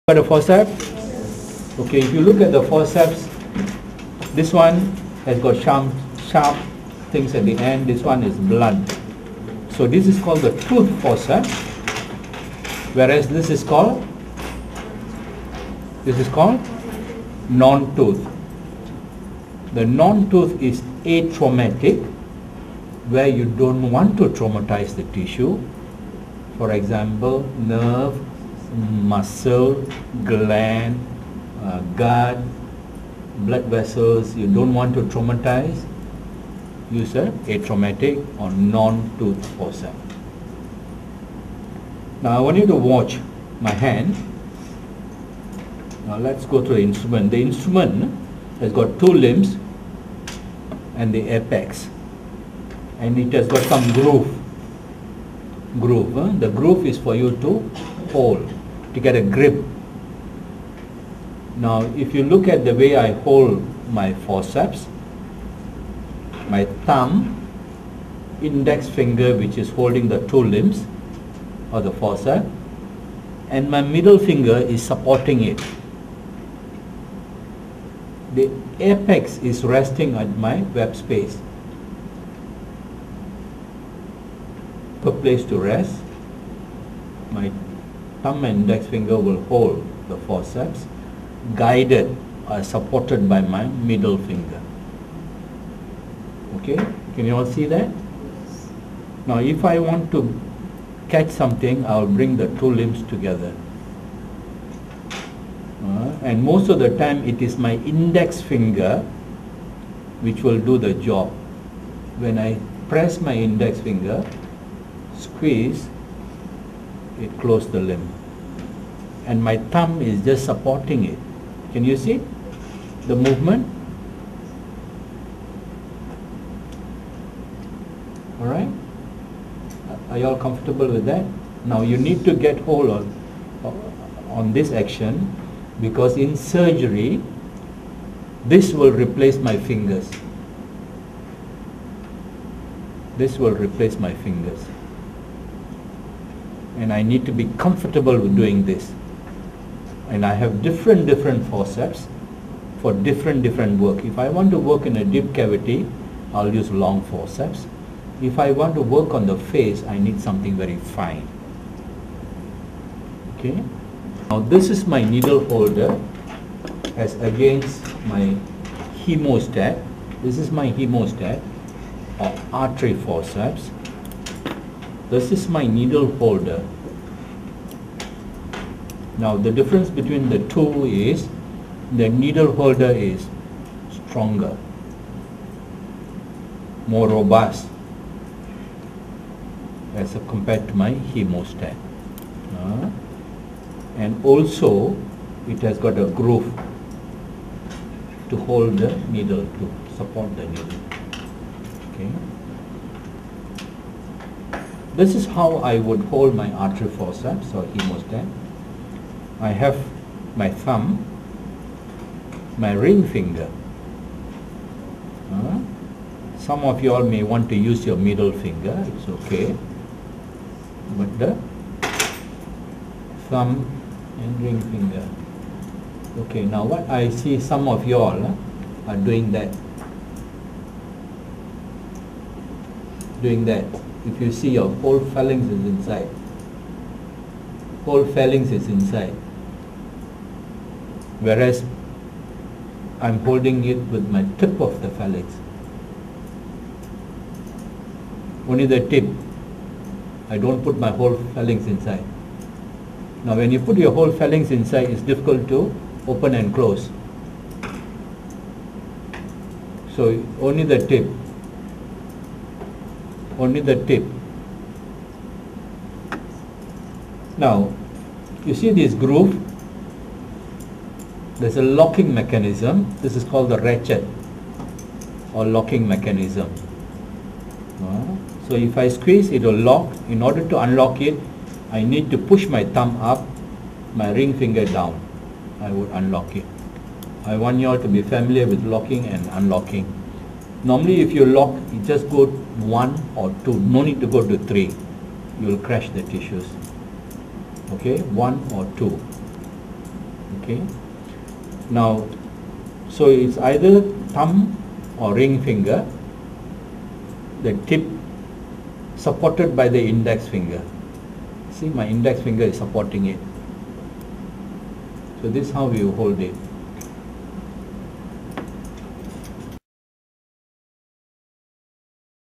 Got a forceps. Okay, if you look at the forceps, this one has got sharp things at the end. This one is blunt. So this is called the tooth forceps, whereas this is called non-tooth. The non-tooth is atraumatic, where you don't want to traumatize the tissue. For example, nerve, muscle, gland, gut, blood vessels, you don't want to traumatize, use a atraumatic or non-tooth forceps. Now I want you to watch my hand. Now let's go to the instrument. The instrument has got two limbs and the apex, and it has got some groove. The groove is for you to hold, to get a grip. Now if you look at the way I hold my forceps, my thumb, index finger, which is holding the two limbs or the forceps, and my middle finger is supporting it. The apex is resting at my web space. A place to rest. My thumb and index finger will hold the forceps, guided or supported by my middle finger. Okay, can you all see that? Now if I want to catch something, I'll bring the two limbs together. And most of the time it is my index finger which will do the job. When I press my index finger, squeeze, it closes the limb, and my thumb is just supporting it. Can you see the movement? Alright, are you all comfortable with that? Now you need to get hold on this action, because in surgery this will replace my fingers. This will replace my fingers, and I need to be comfortable with doing this. And I have different forceps for different work. If I want to work in a deep cavity, I'll use long forceps. If I want to work on the face, I need something very fine. Okay. Now this is my needle holder as against my hemostat. This is my hemostat or artery forceps. This is my needle holder. Now the difference between the two is the needle holder is stronger, more robust as compared to my hemostat. And also it has got a groove to hold the needle, to support the needle. Okay. This is how I would hold my artery forceps or hemostat. I have my thumb, my ring finger. Some of you all may want to use your middle finger, it's okay. But the thumb and ring finger. Okay, now what I see some of you all are doing that. If you see, your whole phalanx is inside. Whole phalanx is inside. Whereas I'm holding it with my tip of the phalanx. Only the tip. I don't put my whole phalanx inside. Now when you put your whole phalanx inside, it's difficult to open and close. So only the tip. Only the tip. Now you see this groove? There's a locking mechanism. This is called the ratchet or locking mechanism. So if I squeeze, it will lock. In order to unlock it, I need to push my thumb up, my ring finger down. I would unlock it. I want you all to be familiar with locking and unlocking. Normally if you lock, you just go 1 or 2. No need to go to 3. You will crash the tissues. Okay, 1 or 2. Okay. Now, so it's either thumb or ring finger, the tip supported by the index finger. See, my index finger is supporting it. So this is how we hold it.